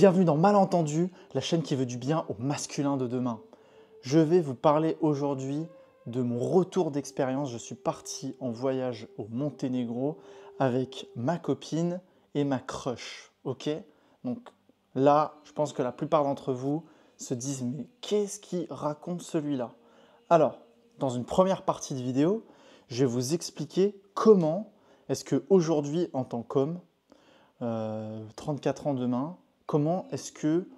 Bienvenue dans Malentendu, la chaîne qui veut du bien au masculin de demain. Je vais vous parler aujourd'hui de mon retour d'expérience. Je suis parti en voyage au Monténégro avec ma copine et ma crush. Ok? Donc là, je pense que la plupart d'entre vous se disent mais qu'est-ce qu'il raconte celui-là? Alors, dans une première partie de vidéo, je vais vous expliquer comment est-ce qu'aujourd'hui en tant qu'homme, 34 ans demain, comment est-ce que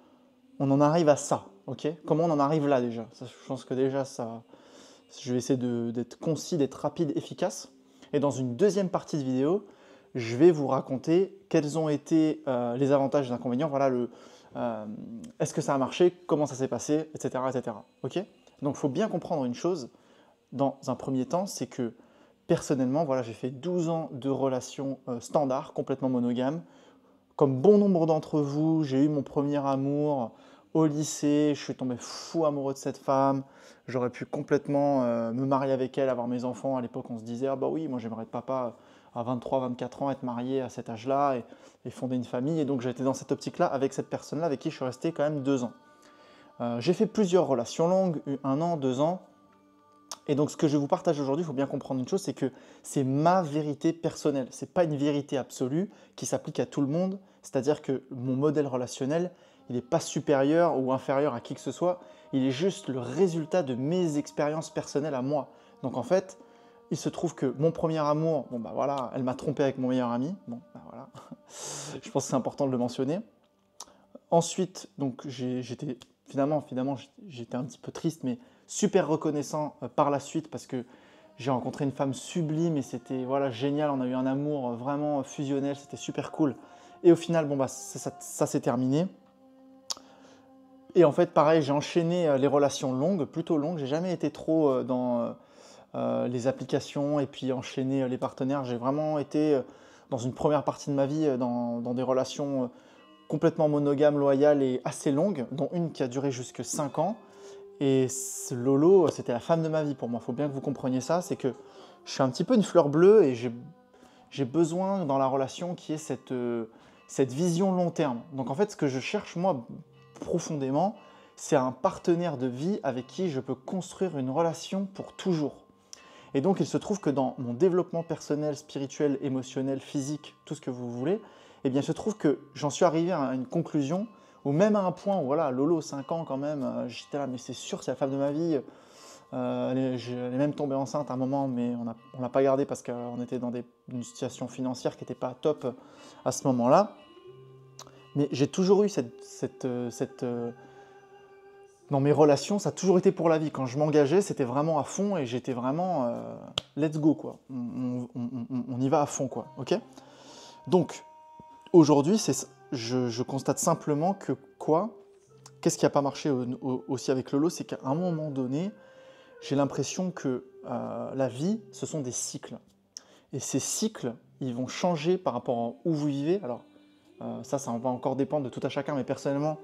on en arrive à ça, ok? Comment on en arrive là déjà? Ça, je pense que déjà ça, je vais essayer d'être concis, d'être rapide, efficace. Et dans une deuxième partie de vidéo, je vais vous raconter quels ont été les avantages et les inconvénients. Voilà est-ce que ça a marché, comment ça s'est passé, etc., etc. Ok? Donc, il faut bien comprendre une chose dans un premier temps, c'est que personnellement, voilà, j'ai fait 12 ans de relations standards, complètement monogames. Comme bon nombre d'entre vous, j'ai eu mon premier amour au lycée, je suis tombé fou amoureux de cette femme, j'aurais pu complètement me marier avec elle, avoir mes enfants. À l'époque, on se disait, ah bah oui, moi j'aimerais être papa à 23, 24 ans, être marié à cet âge-là et fonder une famille. Et donc j'ai été dans cette optique-là avec cette personne-là avec qui je suis resté quand même 2 ans. J'ai fait plusieurs relations longues, 1 an, 2 ans. Et donc ce que je vais vous partage aujourd'hui, il faut bien comprendre une chose, c'est que c'est ma vérité personnelle. Ce n'est pas une vérité absolue qui s'applique à tout le monde. C'est-à-dire que mon modèle relationnel, il n'est pas supérieur ou inférieur à qui que ce soit. Il est juste le résultat de mes expériences personnelles à moi. Donc en fait, il se trouve que mon premier amour, bon bah voilà, elle m'a trompé avec mon meilleur ami. Bon bah voilà, je pense que c'est important de le mentionner. Ensuite, donc j'étais finalement j'étais un petit peu triste, mais super reconnaissant par la suite parce que j'ai rencontré une femme sublime et c'était voilà génial. On a eu un amour vraiment fusionnel, c'était super cool. Et au final, bon bah ça s'est terminé. Et en fait, pareil, j'ai enchaîné les relations longues, plutôt longues. J'ai jamais été trop dans les applications et puis enchaîner les partenaires. J'ai vraiment été dans une première partie de ma vie dans des relations complètement monogame, loyale et assez longue, dont une qui a duré jusque 5 ans. Et Lolo, c'était la femme de ma vie pour moi. Il faut bien que vous compreniez ça, c'est que je suis un petit peu une fleur bleue et j'ai besoin dans la relation qu'il y ait cette vision long terme. Donc en fait, ce que je cherche moi profondément, c'est un partenaire de vie avec qui je peux construire une relation pour toujours. Et donc, il se trouve que dans mon développement personnel, spirituel, émotionnel, physique, tout ce que vous voulez, eh bien, il se trouve que j'en suis arrivé à une conclusion, ou même à un point où, voilà, Lolo, 5 ans quand même, j'étais là, mais c'est sûr, c'est la femme de ma vie. Elle est même tombée enceinte à un moment, mais on ne l'a pas gardée parce qu'on était dans une situation financière qui n'était pas top à ce moment-là. Mais j'ai toujours eu dans mes relations, ça a toujours été pour la vie. Quand je m'engageais, c'était vraiment à fond et j'étais vraiment let's go, quoi. On y va à fond, quoi. Ok? Donc, aujourd'hui, je constate simplement que quoi? Qu'est-ce qui n'a pas marché aussi avec Lolo? C'est qu'à un moment donné, j'ai l'impression que la vie, ce sont des cycles. Et ces cycles, ils vont changer par rapport à où vous vivez. Alors, ça va encore dépendre de tout à chacun, mais personnellement,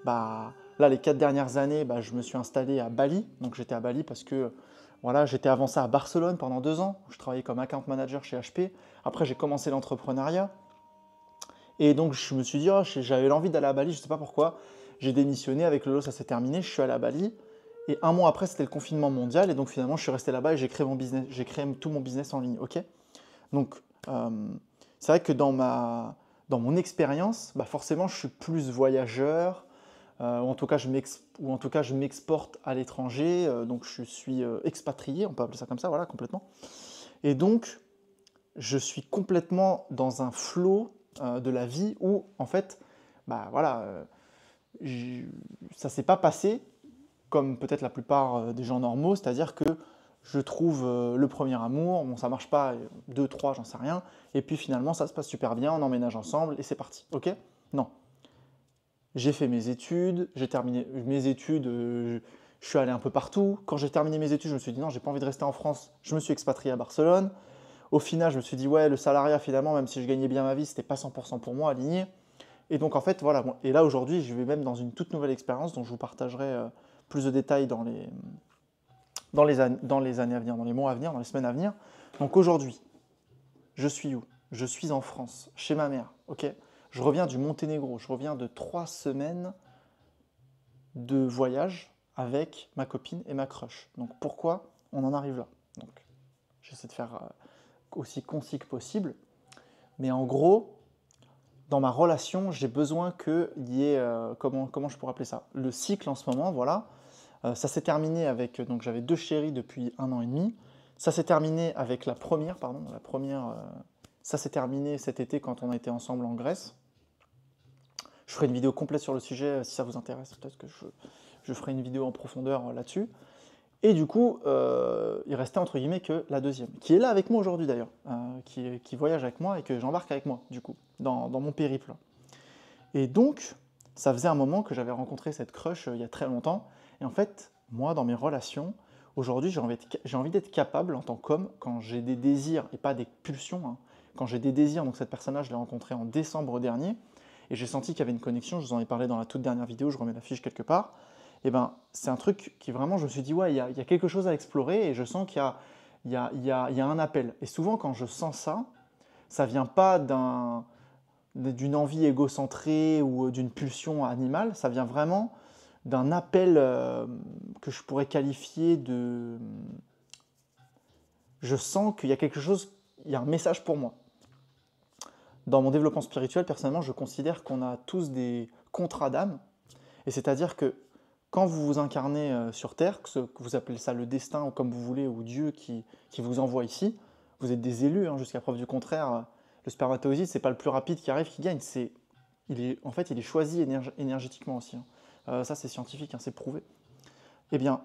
bah, là, les 4 dernières années, bah, je me suis installé à Bali. Donc, j'étais à Bali parce que voilà, j'étais avant ça à Barcelone pendant 2 ans. Je travaillais comme account manager chez HP. Après, j'ai commencé l'entrepreneuriat. Et donc, je me suis dit, oh, j'avais l'envie d'aller à Bali, je ne sais pas pourquoi. J'ai démissionné, avec Lolo, ça s'est terminé. Je suis allé à Bali. Et 1 mois après, c'était le confinement mondial. Et donc, finalement, je suis resté là-bas et j'ai créé mon business. J'ai créé tout mon business en ligne. Ok? Donc, c'est vrai que dans mon expérience, bah forcément, je suis plus voyageur, ou en tout cas, je m'exporte à l'étranger, donc je suis expatrié, on peut appeler ça comme ça, voilà, complètement. Et donc, je suis complètement dans un flot de la vie où, en fait, bah voilà, ça ne s'est pas passé comme peut-être la plupart des gens normaux, c'est-à-dire que je trouve le premier amour, bon ça marche pas, 2, 3, j'en sais rien, et puis finalement ça se passe super bien, on emménage ensemble et c'est parti, ok? Non. J'ai fait mes études, j'ai terminé mes études, je suis allé un peu partout. Quand j'ai terminé mes études, je me suis dit non, j'ai pas envie de rester en France, je me suis expatrié à Barcelone. Au final, je me suis dit ouais, le salariat finalement, même si je gagnais bien ma vie, c'était pas 100% pour moi, aligné. Et donc en fait, voilà, bon, et là aujourd'hui, je vais même dans une toute nouvelle expérience dont je vous partagerai plus de détails dans les années à venir, dans les mois à venir, dans les semaines à venir. Donc aujourd'hui, je suis où? Je suis en France, chez ma mère, ok? Je reviens du Monténégro, je reviens de 3 semaines de voyage avec ma copine et ma crush. Donc pourquoi on en arrive là? Donc j'essaie de faire aussi concis que possible. Mais en gros, dans ma relation, j'ai besoin qu'il y ait, comment je pourrais appeler ça? Le cycle en ce moment, voilà. Ça s'est terminé avec, donc j'avais 2 chéris depuis 1 an et demi. Ça s'est terminé avec la première, ça s'est terminé cet été quand on a été ensemble en Grèce. Je ferai une vidéo complète sur le sujet si ça vous intéresse. Peut-être que je ferai une vidéo en profondeur là-dessus. Et du coup, il restait entre guillemets que la deuxième, qui est là avec moi aujourd'hui d'ailleurs, qui voyage avec moi et que j'embarque avec moi, du coup, dans mon périple. Et donc, ça faisait un moment que j'avais rencontré cette crush il y a très longtemps. Et en fait, moi, dans mes relations, aujourd'hui, j'ai envie d'être capable, en tant qu'homme, quand j'ai des désirs, et pas des pulsions, hein, quand j'ai des désirs, donc cette personne-là, je l'ai rencontrée en décembre dernier, et j'ai senti qu'il y avait une connexion, je vous en ai parlé dans la toute dernière vidéo, je remets la fiche quelque part, et ben c'est un truc qui vraiment, je me suis dit, ouais, il y a quelque chose à explorer, et je sens qu'il y a un appel. Et souvent, quand je sens ça, ça vient pas d'une envie égocentrée ou d'une pulsion animale, ça vient vraiment d'un appel que je pourrais qualifier de... Je sens qu'il y a quelque chose, il y a un message pour moi. Dans mon développement spirituel, personnellement, je considère qu'on a tous des contrats d'âme, et c'est-à-dire que quand vous vous incarnez sur Terre, que vous appelez ça le destin ou comme vous voulez, ou Dieu qui vous envoie ici, vous êtes des élus, hein, jusqu'à preuve du contraire. Le spermatozoïde, c'est pas le plus rapide qui arrive qui gagne, en fait, il est choisi énergétiquement aussi. Hein. Ça, c'est scientifique, hein, c'est prouvé. Eh bien,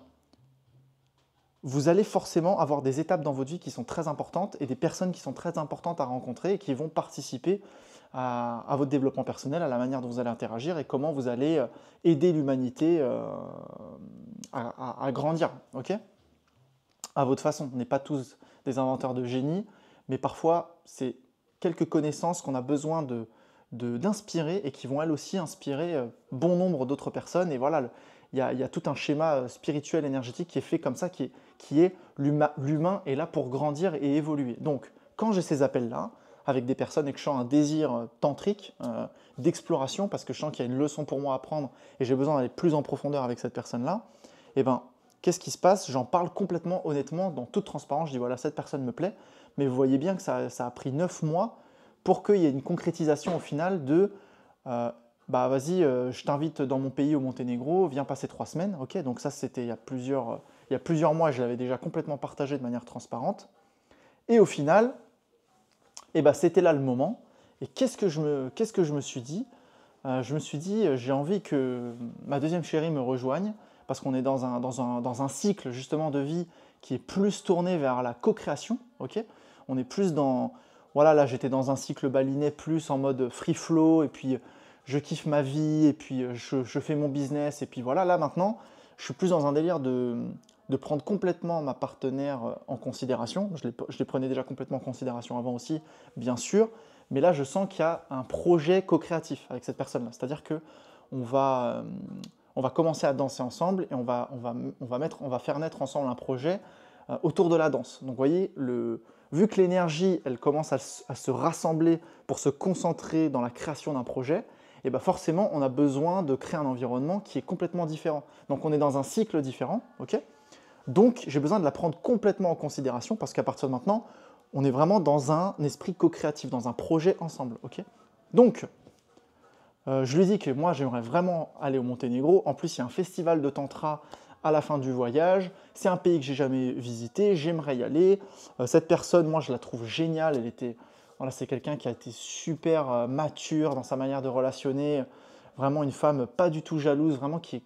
vous allez forcément avoir des étapes dans votre vie qui sont très importantes et des personnes qui sont très importantes à rencontrer et qui vont participer à votre développement personnel, à la manière dont vous allez interagir et comment vous allez aider l'humanité à grandir, ok? À votre façon. On n'est pas tous des inventeurs de génie, mais parfois, c'est quelques connaissances qu'on a besoin d'inspirer et qui vont elles aussi inspirer bon nombre d'autres personnes. Et voilà, il y a tout un schéma spirituel, énergétique qui est fait comme ça, qui est l'humain est là pour grandir et évoluer. Donc, quand j'ai ces appels-là, avec des personnes et que je sens un désir tantrique, d'exploration, parce que je sens qu'il y a une leçon pour moi à prendre et j'ai besoin d'aller plus en profondeur avec cette personne-là, eh ben, qu'est-ce qui se passe? J'en parle complètement honnêtement, dans toute transparence, je dis voilà, cette personne me plaît, mais vous voyez bien que ça a pris 9 mois pour qu'il y ait une concrétisation au final de bah vas-y, je t'invite dans mon pays au Monténégro, viens passer 3 semaines. Ok, donc ça c'était il y a plusieurs mois, je l'avais déjà complètement partagé de manière transparente. Et au final, eh ben, c'était là le moment. Et qu'est-ce que je me suis dit? Je me suis dit, j'ai envie que ma deuxième chérie me rejoigne, parce qu'on est dans un cycle justement de vie qui est plus tourné vers la co-création. Ok, on est plus dans... Voilà, là j'étais dans un cycle balinais plus en mode free flow, et puis je kiffe ma vie, et puis je fais mon business, et puis voilà, là maintenant, je suis plus dans un délire de prendre complètement ma partenaire en considération. Je les prenais déjà complètement en considération avant aussi, bien sûr, mais là je sens qu'il y a un projet co-créatif avec cette personne-là. C'est-à-dire qu'on va, on va commencer à danser ensemble et on va faire naître ensemble un projet autour de la danse. Donc vous voyez, vu que l'énergie, elle commence à se rassembler pour se concentrer dans la création d'un projet, et bien forcément, on a besoin de créer un environnement qui est complètement différent. Donc on est dans un cycle différent, ok? Donc j'ai besoin de la prendre complètement en considération parce qu'à partir de maintenant, on est vraiment dans un esprit co-créatif, dans un projet ensemble, ok? Donc, je lui dis que moi, j'aimerais vraiment aller au Monténégro. En plus, il y a un festival de tantra à la fin du voyage. C'est un pays que j'ai jamais visité, j'aimerais y aller. Cette personne, moi, je la trouve géniale. Voilà, c'est quelqu'un qui a été super mature dans sa manière de relationner. Vraiment une femme pas du tout jalouse, vraiment qui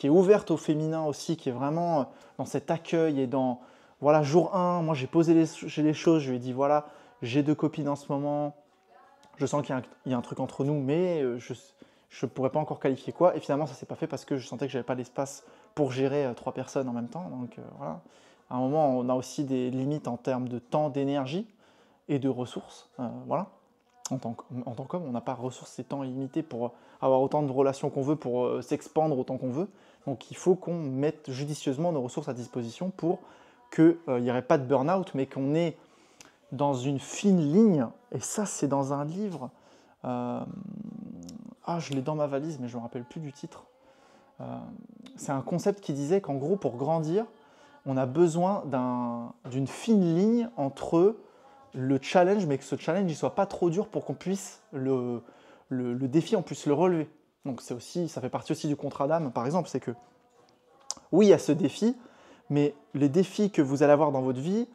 est ouverte au féminin aussi, qui est vraiment dans cet accueil et dans... Voilà, jour 1, moi j'ai posé les choses, je lui ai dit voilà, j'ai 2 copines en ce moment, je sens qu'il y a un truc entre nous, mais je ne pourrais pas encore qualifier quoi. Et finalement, ça ne s'est pas fait parce que je sentais que je n'avais pas l'espace pour gérer 3 personnes en même temps. Donc voilà, à un moment, on a aussi des limites en termes de temps, d'énergie et de ressources. Voilà. En tant qu'homme, on n'a pas ressources et temps illimités pour avoir autant de relations qu'on veut, pour s'expandre autant qu'on veut. Donc il faut qu'on mette judicieusement nos ressources à disposition pour qu'il n'y aurait pas de burn-out, mais qu'on ait dans une fine ligne, et ça c'est dans un livre, Je l'ai dans ma valise, mais je ne me rappelle plus du titre. C'est un concept qui disait qu'en gros, pour grandir, on a besoin d'une fine ligne entre le challenge, mais que ce challenge ne soit pas trop dur pour qu'on puisse le défi, on puisse le relever. Donc ça fait partie aussi du contrat d'âme, par exemple, c'est que oui, il y a ce défi, mais les défis que vous allez avoir dans votre vie,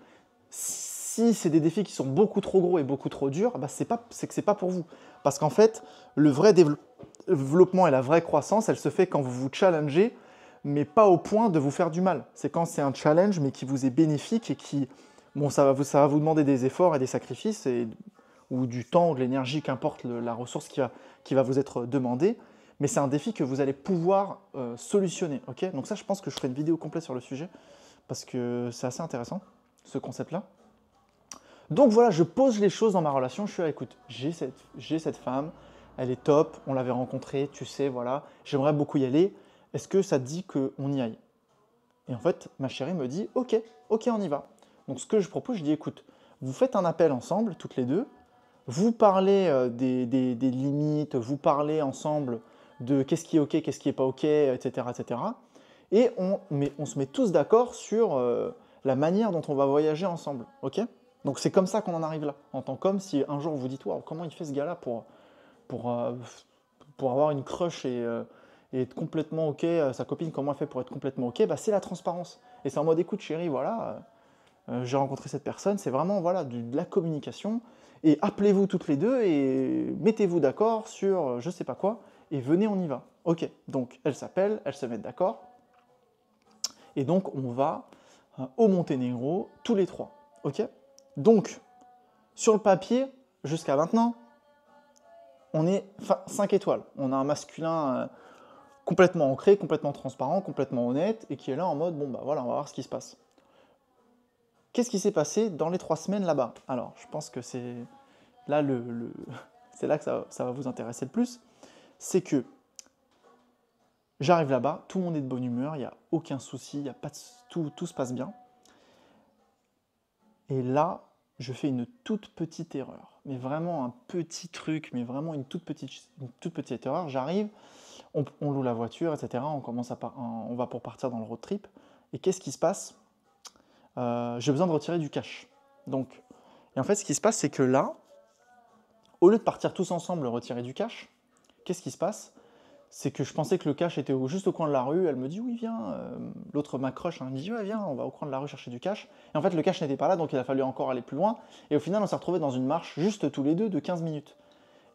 si c'est des défis qui sont beaucoup trop gros et beaucoup trop durs, c'est que c'est pas pour vous. Parce qu'en fait, le vrai développement et la vraie croissance, elle se fait quand vous vous challengez, mais pas au point de vous faire du mal. C'est quand c'est un challenge, mais qui vous est bénéfique et qui, bon, ça va vous demander des efforts et des sacrifices, ou du temps, ou de l'énergie, qu'importe la ressource qui va vous être demandée, mais c'est un défi que vous allez pouvoir solutionner. Ok, donc ça, je pense que je ferai une vidéo complète sur le sujet, parce que c'est assez intéressant, ce concept-là. Donc voilà, je pose les choses dans ma relation, je suis là, écoute, j'ai cette femme, elle est top, on l'avait rencontrée, tu sais, voilà, j'aimerais beaucoup y aller, est-ce que ça te dit qu'on y aille? Et en fait, ma chérie me dit, ok, on y va. Donc ce que je propose, je dis, écoute, vous faites un appel ensemble, toutes les deux, vous parlez des limites, vous parlez ensemble de qu'est-ce qui est ok, qu'est-ce qui n'est pas ok, etc., etc. Et on se met tous d'accord sur la manière dont on va voyager ensemble, ok? Donc c'est comme ça qu'on en arrive là, en tant qu'homme. Si un jour vous dites, wow, comment il fait ce gars-là pour avoir une crush et être complètement ok, sa copine, comment elle fait pour être complètement ok, c'est la transparence. Et c'est en mode, écoute chérie, voilà, j'ai rencontré cette personne, c'est vraiment voilà, de la communication, et appelez-vous toutes les deux et mettez-vous d'accord sur je sais pas quoi, et venez, on y va. Ok, donc elles s'appellent, elles se mettent d'accord, et donc on va au Monténégro, tous les trois. Ok, donc sur le papier, jusqu'à maintenant, on est 5 étoiles. On a un masculin complètement ancré, complètement transparent, complètement honnête, et qui est là en mode, bon bah voilà, on va voir ce qui se passe. Qu'est-ce qui s'est passé dans les 3 semaines là-bas? Alors, je pense que c'est là, c'est là que ça va vous intéresser le plus. C'est que j'arrive là-bas, tout le monde est de bonne humeur, il n'y a aucun souci, tout se passe bien. Et là, je fais une toute petite erreur. Mais vraiment un petit truc, mais vraiment une toute petite erreur. J'arrive, on loue la voiture, etc. On va pour partir dans le road trip. Et qu'est-ce qui se passe? J'ai besoin de retirer du cash. Et en fait, ce qui se passe, c'est que là, au lieu de partir tous ensemble retirer du cash, qu'est-ce qui se passe? C'est que je pensais que le cash était juste au coin de la rue. Elle me dit oui, viens. L'autre, ma crush, me dit ouais, viens, on va au coin de la rue chercher du cash. Et en fait, le cash n'était pas là, donc il a fallu encore aller plus loin. Et au final, on s'est retrouvés dans une marche juste tous les deux de 15 minutes.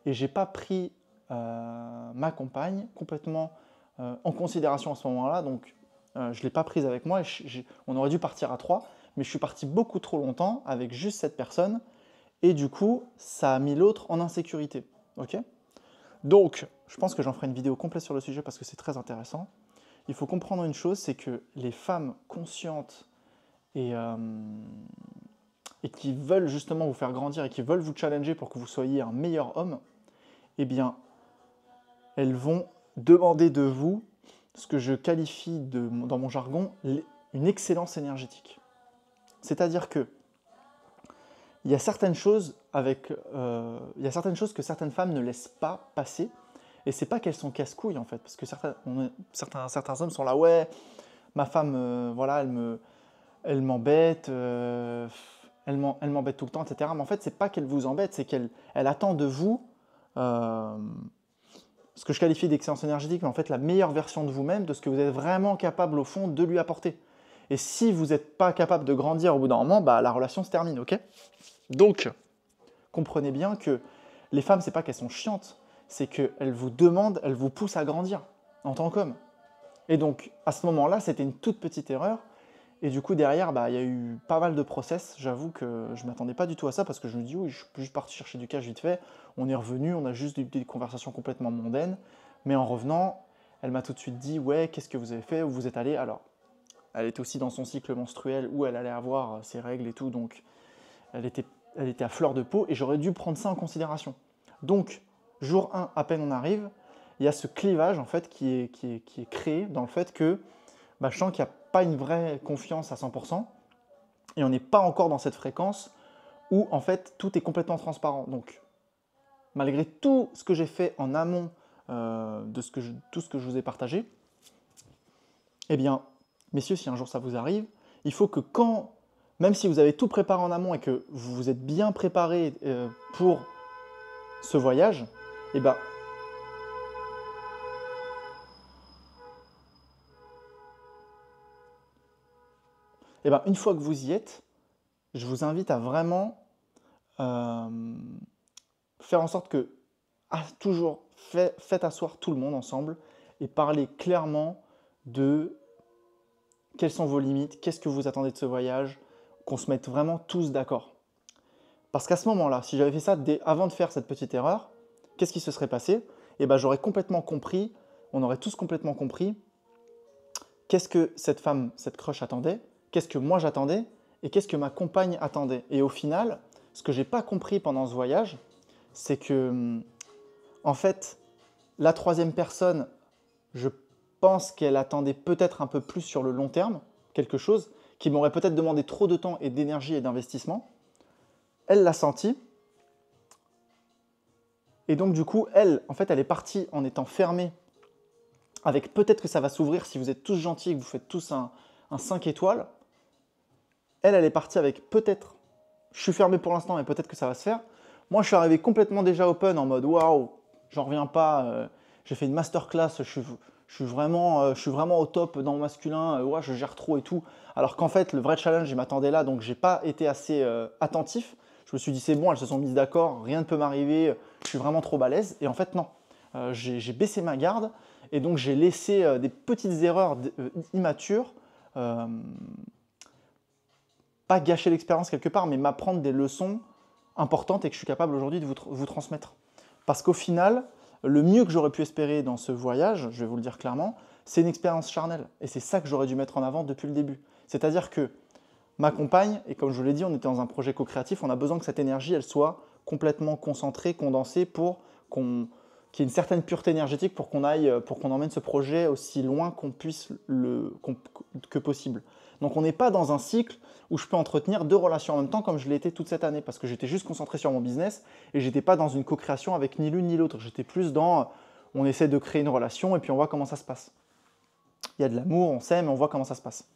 Et j'ai pas pris ma compagne complètement en considération à ce moment-là, donc je ne l'ai pas prise avec moi. On aurait dû partir à 3, mais je suis parti beaucoup trop longtemps avec juste cette personne, et du coup, ça a mis l'autre en insécurité. Ok? Donc, je pense que j'en ferai une vidéo complète sur le sujet parce que c'est très intéressant. Il faut comprendre une chose, c'est que les femmes conscientes et qui veulent justement vous faire grandir et qui veulent vous challenger pour que vous soyez un meilleur homme, eh bien, elles vont demander de vous ce que je qualifie dans mon jargon une excellence énergétique. C'est-à-dire que il y a certaines choses que certaines femmes ne laissent pas passer, et c'est pas qu'elles sont casse-couilles en fait, parce que certains hommes sont là, ouais, ma femme, voilà, elle m'embête, elle m'embête tout le temps, etc. Mais en fait, c'est pas qu'elle vous embête, c'est qu'elle attend de vous ce que je qualifie d'excellence énergétique, mais en fait la meilleure version de vous-même, de ce que vous êtes vraiment capable au fond de lui apporter. Et si vous n'êtes pas capable de grandir au bout d'un moment, la relation se termine, ok? Donc, comprenez bien que les femmes, c'est pas qu'elles sont chiantes, c'est qu'elles vous demandent, elles vous poussent à grandir en tant qu'homme. Et donc, à ce moment-là, c'était une toute petite erreur. Et du coup, derrière, il y a eu pas mal de process. J'avoue que je ne m'attendais pas du tout à ça parce que je me dis, oui, je suis juste parti chercher du cash vite fait. On est revenu, on a juste eu des conversations complètement mondaines. Mais en revenant, elle m'a tout de suite dit, ouais, qu'est-ce que vous avez fait, où vous êtes allé? Alors, elle était aussi dans son cycle menstruel où elle allait avoir ses règles et tout. Donc, elle était à fleur de peau et j'aurais dû prendre ça en considération. Donc, jour 1, à peine on arrive, il y a ce clivage en fait qui est créé dans le fait que je sens qu'il n'y a pas une vraie confiance à 100% et on n'est pas encore dans cette fréquence où en fait tout est complètement transparent. Donc, malgré tout ce que j'ai fait en amont tout ce que je vous ai partagé, eh bien, messieurs, si un jour ça vous arrive, il faut que même si vous avez tout préparé en amont et que vous vous êtes bien préparé pour ce voyage, eh bien, une fois que vous y êtes, je vous invite à vraiment euh, faire en sorte que toujours faites asseoir tout le monde ensemble et parler clairement de quelles sont vos limites, qu'est-ce que vous attendez de ce voyage, qu'on se mette vraiment tous d'accord. Parce qu'à ce moment-là, si j'avais fait ça avant de faire cette petite erreur, qu'est-ce qui se serait passé? Eh bien, j'aurais complètement compris, on aurait tous complètement compris qu'est-ce que cette femme, cette crush attendait, qu'est-ce que moi j'attendais et qu'est-ce que ma compagne attendait. Et au final, ce que j'ai pas compris pendant ce voyage, c'est que, en fait, la troisième personne, je pense qu'elle attendait peut-être un peu plus sur le long terme, quelque chose qui m'aurait peut-être demandé trop de temps et d'énergie et d'investissement. Elle l'a senti. Et donc, du coup, elle est partie en étant fermée, avec peut-être que ça va s'ouvrir si vous êtes tous gentils et que vous faites tous un 5 étoiles. Elle est partie avec peut-être, je suis fermé pour l'instant, mais peut-être que ça va se faire. Moi, je suis arrivé complètement déjà open en mode waouh, j'en reviens pas, j'ai fait une masterclass, je suis vraiment au top dans mon masculin, ouais, je gère trop et tout. Alors qu'en fait, le vrai challenge, il m'attendait là, donc j'ai pas été assez attentif. Je me suis dit, c'est bon, elles se sont mises d'accord, rien ne peut m'arriver, je suis vraiment trop balèze. Et en fait, non. J'ai baissé ma garde et donc j'ai laissé des petites erreurs immatures, pas gâcher l'expérience quelque part, mais m'apprendre des leçons importantes et que je suis capable aujourd'hui de vous transmettre. Parce qu'au final, le mieux que j'aurais pu espérer dans ce voyage, je vais vous le dire clairement, c'est une expérience charnelle. Et c'est ça que j'aurais dû mettre en avant depuis le début. C'est-à-dire que ma compagne, et comme je vous l'ai dit, on était dans un projet co-créatif, on a besoin que cette énergie, elle soit complètement concentrée, condensée pour qu'il y ait une certaine pureté énergétique pour qu'on emmène ce projet aussi loin que possible. Donc on n'est pas dans un cycle où je peux entretenir 2 relations en même temps comme je l'ai été toute cette année parce que j'étais juste concentré sur mon business et j'étais pas dans une co-création avec ni l'une ni l'autre. J'étais plus dans on essaie de créer une relation et puis on voit comment ça se passe. Il y a de l'amour, on s'aime, on voit comment ça se passe.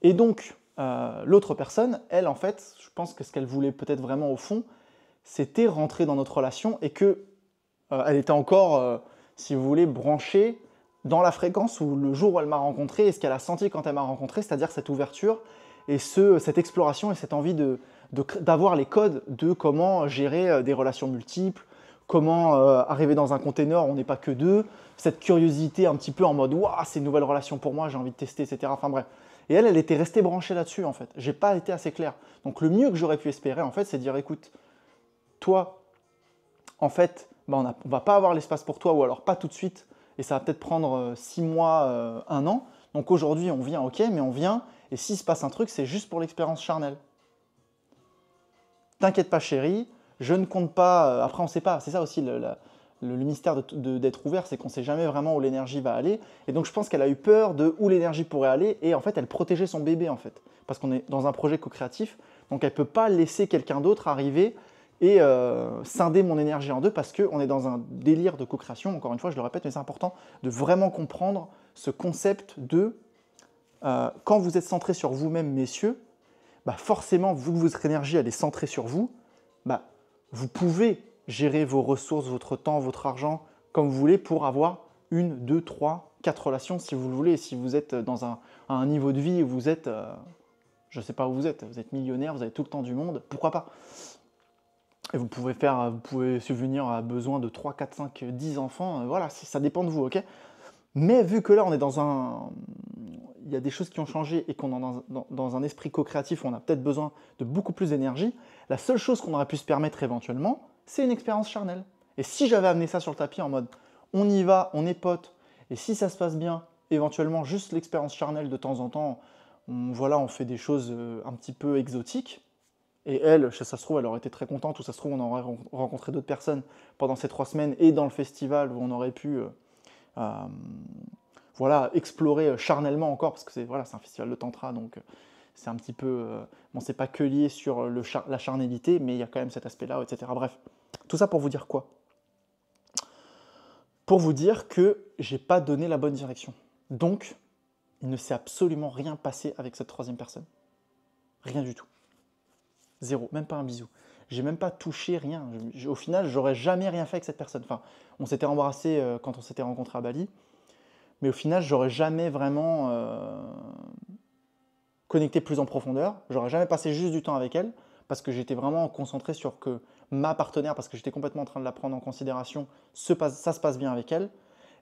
Et donc l'autre personne, elle en fait, je pense que ce qu'elle voulait peut-être vraiment au fond, c'était rentrer dans notre relation et que elle était encore, si vous voulez, branchée dans la fréquence où le jour où elle m'a rencontré et ce qu'elle a senti quand elle m'a rencontré, c'est-à-dire cette ouverture et cette exploration et cette envie d'avoir les codes de comment gérer des relations multiples, comment arriver dans un container où on n'est pas que deux, cette curiosité un petit peu en mode « Waouh, c'est une nouvelle relation pour moi, j'ai envie de tester, etc. » Enfin bref. Et elle était restée branchée là-dessus en fait. J'ai pas été assez clair. Donc le mieux que j'aurais pu espérer en fait, c'est de dire « Écoute, toi, en fait, on ne va pas avoir l'espace pour toi ou alors pas tout de suite et ça va peut-être prendre 6 mois, 1 an. Donc aujourd'hui, on vient, ok, mais on vient et s'il se passe un truc, c'est juste pour l'expérience charnelle. T'inquiète pas chérie, je ne compte pas, après on ne sait pas, c'est ça aussi le mystère d'être ouvert, c'est qu'on ne sait jamais vraiment où l'énergie va aller. Et donc je pense qu'elle a eu peur de où l'énergie pourrait aller et en fait elle protégeait son bébé en fait. Parce qu'on est dans un projet co-créatif, donc elle ne peut pas laisser quelqu'un d'autre arriver et scinder mon énergie en deux parce qu'on est dans un délire de co-création, encore une fois je le répète, mais c'est important de vraiment comprendre ce concept de quand vous êtes centré sur vous-même messieurs, bah forcément, vu que votre énergie elle est centrée sur vous, bah, vous pouvez gérer vos ressources, votre temps, votre argent comme vous voulez pour avoir 1, 2, 3, 4 relations si vous le voulez. Si vous êtes à un niveau de vie où vous êtes, je ne sais pas où vous êtes millionnaire, vous avez tout le temps du monde, pourquoi pas? Et vous pouvez subvenir à besoin de 3, 4, 5, 10 enfants, voilà, ça dépend de vous, ok? Mais vu que là, on est il y a des choses qui ont changé et qu'on est dans un esprit co-créatif où on a peut-être besoin de beaucoup plus d'énergie, la seule chose qu'on aurait pu se permettre éventuellement, c'est une expérience charnelle. Et si j'avais amené ça sur le tapis en mode on y va, on est potes, et si ça se passe bien, éventuellement juste l'expérience charnelle de temps en temps, on fait des choses un petit peu exotiques, et elle, ça se trouve, elle aurait été très contente, ou ça se trouve, on aurait rencontré d'autres personnes pendant ces 3 semaines et dans le festival où on aurait pu explorer charnellement encore, parce que c'est un festival de tantra, donc c'est un petit peu, bon, c'est pas que lié sur la charnalité, mais il y a quand même cet aspect-là, etc. Bref, tout ça pour vous dire quoi? pour vous dire que j'ai pas donné la bonne direction. Donc, il ne s'est absolument rien passé avec cette troisième personne. Rien du tout. Zéro, même pas un bisou. J'ai même pas touché rien. Au final, j'aurais jamais rien fait avec cette personne. Enfin, on s'était embrassé quand on s'était rencontrés à Bali, mais au final, j'aurais jamais vraiment connecté plus en profondeur. J'aurais jamais passé juste du temps avec elle parce que j'étais vraiment concentré sur que ma partenaire, parce que j'étais complètement en train de la prendre en considération, ça se passe bien avec elle.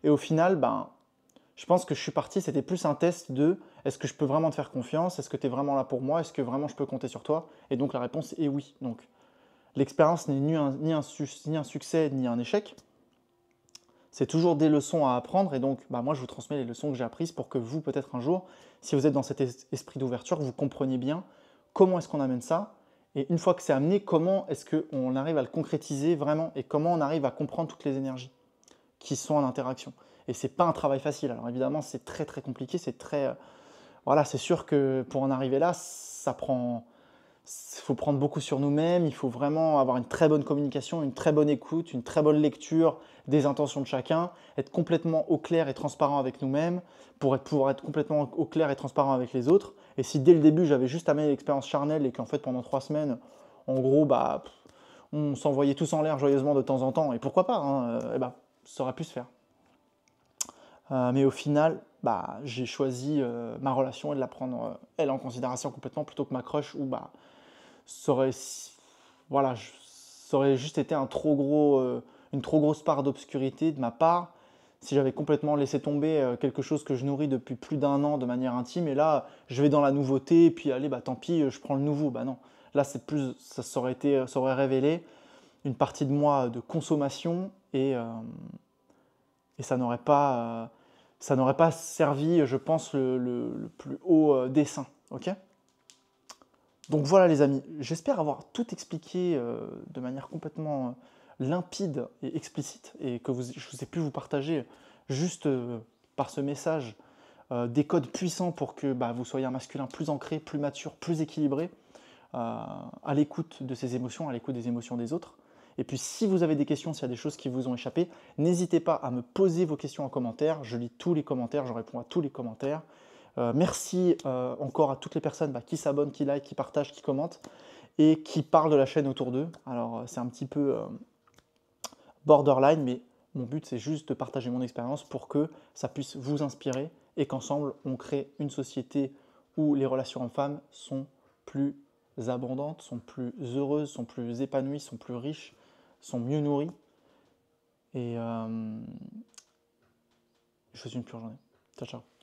Et au final, ben, je pense que je suis parti, c'était plus un test de est-ce que je peux vraiment te faire confiance? Est-ce que tu es vraiment là pour moi? Est-ce que vraiment je peux compter sur toi? Et donc la réponse est oui. Donc l'expérience n'est ni un succès ni un échec. C'est toujours des leçons à apprendre et donc bah, moi je vous transmets les leçons que j'ai apprises pour que vous, peut-être un jour, si vous êtes dans cet esprit d'ouverture, vous compreniez bien comment est-ce qu'on amène ça et une fois que c'est amené, comment est-ce qu'on arrive à le concrétiser vraiment et comment on arrive à comprendre toutes les énergies qui sont en interaction. Et c'est pas un travail facile. Alors évidemment, c'est très très compliqué, c'est très voilà, c'est sûr que pour en arriver là, il faut prendre beaucoup sur nous-mêmes, il faut vraiment avoir une très bonne communication, une très bonne écoute, une très bonne lecture des intentions de chacun, être complètement au clair et transparent avec nous-mêmes pour pouvoir être complètement au clair et transparent avec les autres. Et si dès le début j'avais juste amené l'expérience charnelle et qu'en fait pendant 3 semaines, en gros, bah, on s'envoyait tous en l'air joyeusement de temps en temps, et pourquoi pas, hein, et bah, ça aurait pu se faire. Mais au final, bah, j'ai choisi ma relation et de la prendre elle en considération complètement plutôt que ma crush où bah, ça aurait, voilà, ça aurait juste été une trop grosse part d'obscurité de ma part si j'avais complètement laissé tomber quelque chose que je nourris depuis plus d'un an de manière intime et là je vais dans la nouveauté et puis allez bah tant pis je prends le nouveau. Bah non, là c'est plus ça aurait révélé une partie de moi de consommation et ça n'aurait pas servi, je pense, le plus haut dessein. Ok. Donc voilà les amis, j'espère avoir tout expliqué de manière complètement limpide et explicite et que je vous ai pu vous partager juste par ce message des codes puissants pour que bah, vous soyez un masculin plus ancré, plus mature, plus équilibré, à l'écoute de ses émotions, à l'écoute des émotions des autres. Et puis si vous avez des questions, s'il y a des choses qui vous ont échappé, n'hésitez pas à me poser vos questions en commentaire. Je lis tous les commentaires, je réponds à tous les commentaires. Merci encore à toutes les personnes bah, qui s'abonnent, qui like, qui partagent, qui commentent et qui parlent de la chaîne autour d'eux. Alors c'est un petit peu borderline, mais mon but c'est juste de partager mon expérience pour que ça puisse vous inspirer et qu'ensemble on crée une société où les relations hommes-femmes sont plus abondantes, sont plus heureuses, sont plus épanouies, sont plus riches, sont mieux nourries. Et je vous souhaite une pure journée. Ciao, ciao.